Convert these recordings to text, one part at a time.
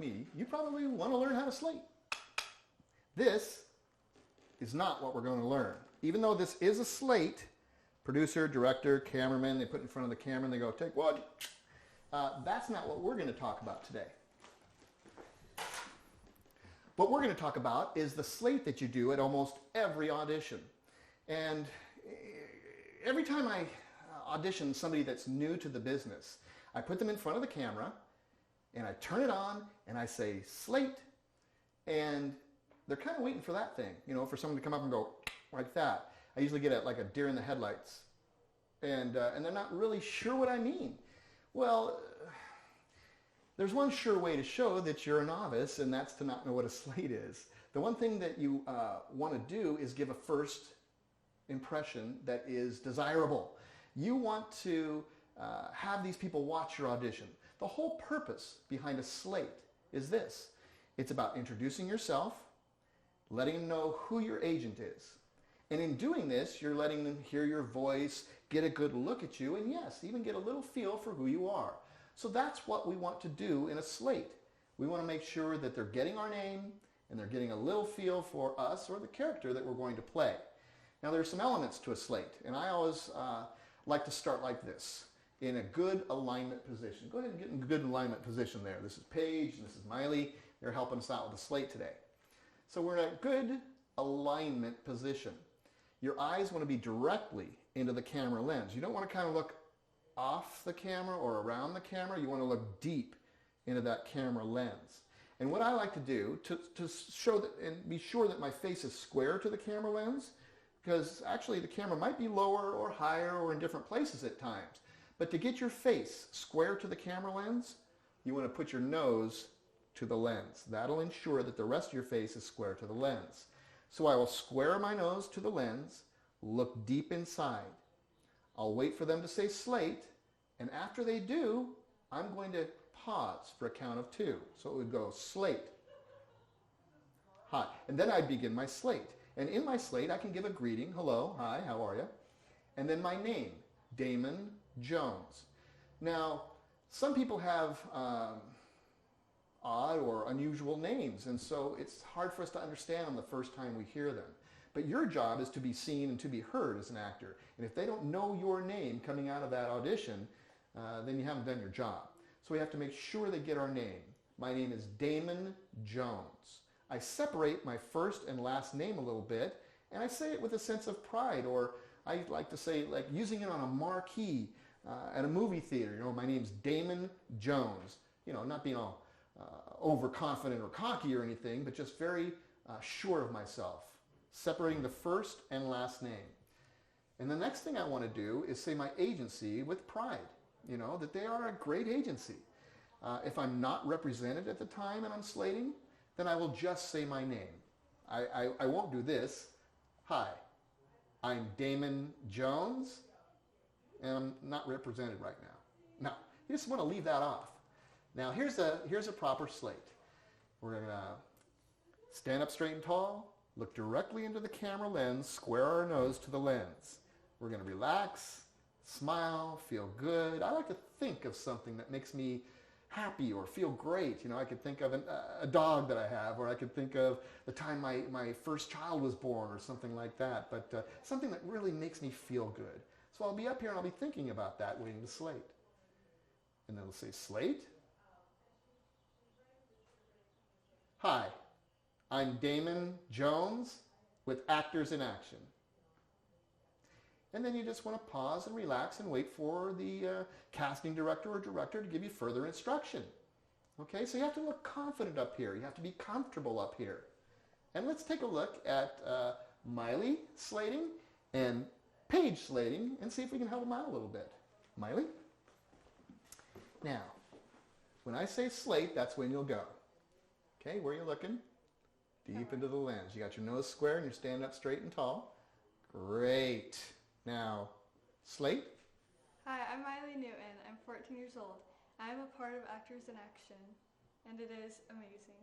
me, you probably want to learn how to slate. This is not what we're going to learn. Even though this is a slate, producer, director, cameraman, they put it in front of the camera and they go, take one. That's not what we're going to talk about today. What we're going to talk about is the slate that you do at almost every audition. And every time I audition somebody that's new to the business, I put them in front of the camera and I turn it on and I say slate, and they're kind of waiting for that thing, you know, for someone to come up and go like that. I usually get like a deer in the headlights, and they're not really sure what I mean. Well, there's one sure way to show that you're a novice, and that's to not know what a slate is. The one thing that you want to do is give a first impression that is desirable. You want to have these people watch your audition. The whole purpose behind a slate is this. It's about introducing yourself, letting them know who your agent is. And in doing this, you're letting them hear your voice, get a good look at you, and yes, even get a little feel for who you are. So that's what we want to do in a slate. We want to make sure that they're getting our name and they're getting a little feel for us or the character that we're going to play. Now there's some elements to a slate, and I always like to start like this, in a good alignment position. Go ahead and get in a good alignment position there. This is Paige and this is Miley. They're helping us out with the slate today. So we're in a good alignment position. Your eyes want to be directly into the camera lens. You don't want to kind of look off the camera or around the camera. You want to look deep into that camera lens. And what I like to do to show that and be sure that my face is square to the camera lens, because actually the camera might be lower or higher or in different places at times. But to get your face square to the camera lens, you want to put your nose to the lens. That'll ensure that the rest of your face is square to the lens. So I will square my nose to the lens, look deep inside. I'll wait for them to say slate, and after they do, I'm going to pause for a count of 2. So it would go slate. Hi. And then I'd begin my slate. And in my slate, I can give a greeting. Hello, hi, how are you? And then my name, Damon Jones. Now, some people have odd or unusual names, and so it's hard for us to understand them the first time we hear them. But your job is to be seen and to be heard as an actor. And if they don't know your name coming out of that audition, then you haven't done your job. So we have to make sure they get our name. My name is Damon Jones. I separate my first and last name a little bit, and I say it with a sense of pride, or I like to say, like using it on a marquee at a movie theater. You know, my name's Damon Jones. You know, not being all overconfident or cocky or anything, but just very sure of myself. Separating the first and last name. And the next thing I want to do is say my agency with pride, you know, that they are a great agency. If I'm not represented at the time and I'm slating, then I will just say my name. I won't do this. Hi, I'm Damon Jones, and I'm not represented right now. No, you just want to leave that off. Now here's a proper slate. We're going to stand up straight and tall, look directly into the camera lens, square our nose to the lens. We're going to relax, smile, feel good. I like to think of something that makes me happy or feel great. You know, I could think of a dog that I have, or I could think of the time my first child was born or something like that, but something that really makes me feel good. So I'll be up here and I'll be thinking about that waiting to slate. And then it'll say slate. Hi, I'm Damon Jones with Actors in Action. And then you just want to pause and relax and wait for the casting director or director to give you further instruction. Okay, so you have to look confident up here. You have to be comfortable up here. And let's take a look at Miley slating and Paige slating and see if we can help them out a little bit. Miley? Now, when I say slate, that's when you'll go. Okay, where are you looking? Deep into the lens. You got your nose square and you're standing up straight and tall. Great. Now, slate? Hi, I'm Miley Newton. I'm 14 years old. I'm a part of Actors in Action, and it is amazing.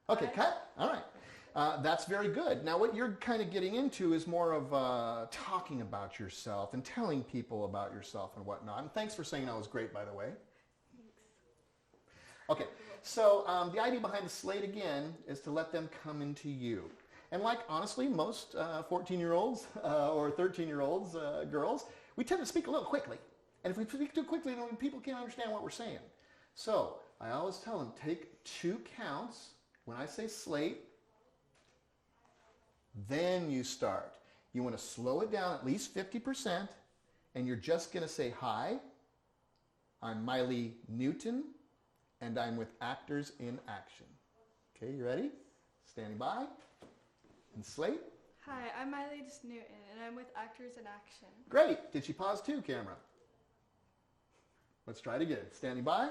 Okay, cut. All right. That's very good. Now, what you're kind of getting into is more of talking about yourself and telling people about yourself and whatnot. And thanks for saying that was great, by the way. Thanks. Okay, so the idea behind the slate again is to let them come into you. And like honestly, most 14-year-olds or 13-year-olds, girls, we tend to speak a little quickly. And if we speak too quickly, then people can't understand what we're saying. So I always tell them, take 2 counts. When I say slate, then you start. You want to slow it down at least 50%, and you're just going to say, hi, I'm Miley Newton, and I'm with Actors in Action. Okay, you ready? Standing by. And slate. Hi, I'm Miley Newton, and I'm with Actors in Action. Great. Did she pause too, camera? Let's try it again. Standing by.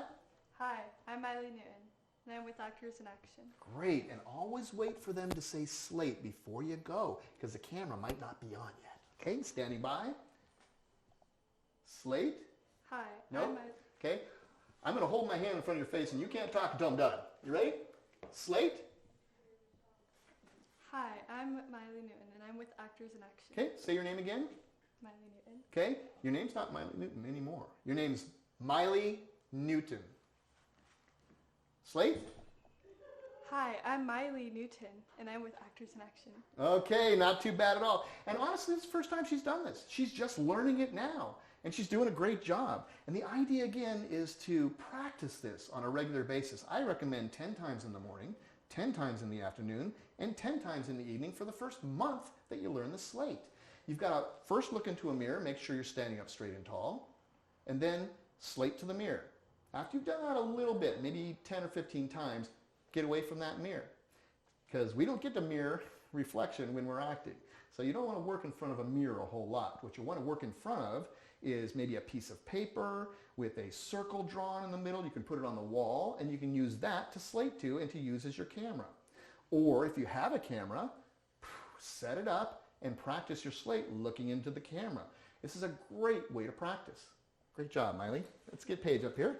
Hi, I'm Miley Newton, and I'm with Actors in Action. Great. And always wait for them to say slate before you go, because the camera might not be on yet. Okay, standing by. Slate. Hi, No? I'm Miley. Okay. I'm going to hold my hand in front of your face, and you can't talk until I'm done. You ready? Slate. Hi, I'm Miley Newton, and I'm with Actors in Action. Okay, say your name again. Miley Newton. Okay, your name's not Miley Newton anymore. Your name's Miley Newton. Slate? Hi, I'm Miley Newton, and I'm with Actors in Action. Okay, not too bad at all. And honestly, it's the first time she's done this. She's just learning it now, and she's doing a great job. And the idea, again, is to practice this on a regular basis. I recommend 10 times in the morning, 10 times in the afternoon, and 10 times in the evening for the first month that you learn the slate. You've got to first look into a mirror, make sure you're standing up straight and tall, and then slate to the mirror. After you've done that a little bit, maybe 10 or 15 times, get away from that mirror. Because we don't get the mirror reflection when we're acting. So you don't want to work in front of a mirror a whole lot. What you want to work in front of is maybe a piece of paper with a circle drawn in the middle. You can put it on the wall, and you can use that to slate to and to use as your camera. Or if you have a camera, set it up and practice your slate looking into the camera. This is a great way to practice. Great job, Miley. Let's get Paige up here.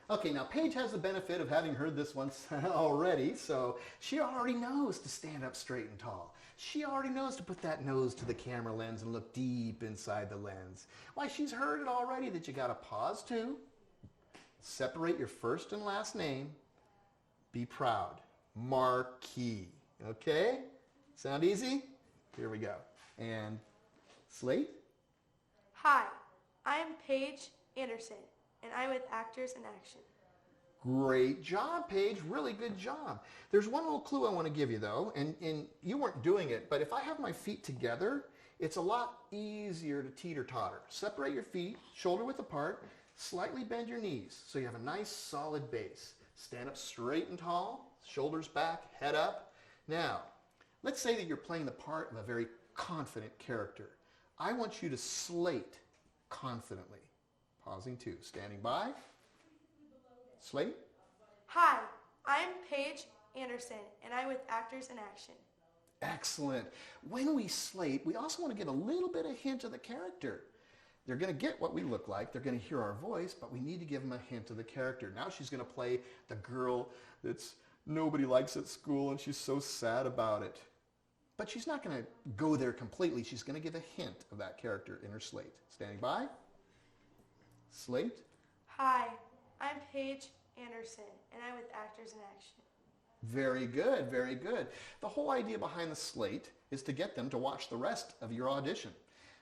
Okay, now Paige has the benefit of having heard this once already, so she already knows to stand up straight and tall. She already knows to put that nose to the camera lens and look deep inside the lens. Why, she's heard it already that you gotta pause too, separate your first and last name, be proud, marquee, okay? Sound easy? Here we go. And slate? Hi, I'm Paige Anderson, and I'm with Actors in Action. Great job, Paige. Really good job. There's one little clue I want to give you, though, and you weren't doing it, but if I have my feet together, it's a lot easier to teeter-totter. Separate your feet, shoulder width apart, slightly bend your knees so you have a nice solid base. Stand up straight and tall, shoulders back, head up. Now, let's say that you're playing the part of a very confident character. I want you to slate confidently. Pausing too. Standing by. Slate. Hi, I'm Paige Anderson, and I'm with Actors in Action. Excellent. When we slate, we also want to get a little bit of hint of the character. They're going to get what we look like. They're going to hear our voice, but we need to give them a hint of the character. Now she's going to play the girl that's nobody likes at school, and she's so sad about it. But she's not going to go there completely. She's going to give a hint of that character in her slate. Standing by. Slate. Hi, I'm Paige Anderson, and I'm with Actors in Action. Very good, very good. The whole idea behind the slate is to get them to watch the rest of your audition.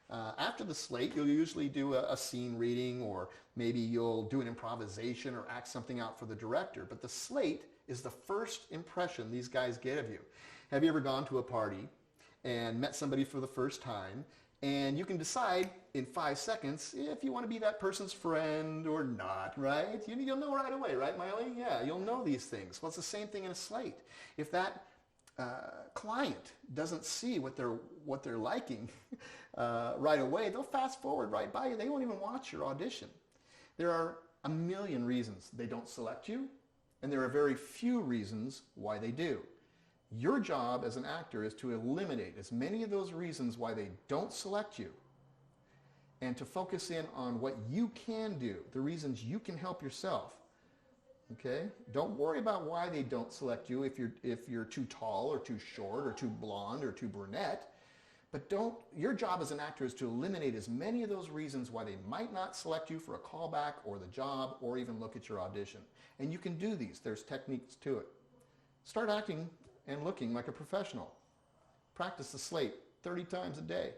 After the slate, you'll usually do a scene reading, or maybe you'll do an improvisation or act something out for the director. But the slate is the first impression these guys get of you. Have you ever gone to a party and met somebody for the first time, and you can decide in 5 seconds if you want to be that person's friend or not, right? You'll know right away, right, Miley? Yeah, you'll know these things. Well, it's the same thing in a slate. If that client doesn't see what they're liking right away, they'll fast forward right by you. They won't even watch your audition. There are a million reasons they don't select you, and there are very few reasons why they do. Your job as an actor is to eliminate as many of those reasons why they don't select you, and to focus in on what you can do, the reasons you can help yourself. Okay? Don't worry about why they don't select you if you're too tall or too short or too blonde or too brunette. But your job as an actor is to eliminate as many of those reasons why they might not select you for a callback or the job or even look at your audition. And you can do these. There's techniques to it. Start acting and looking like a professional. Practice the slate 30 times a day.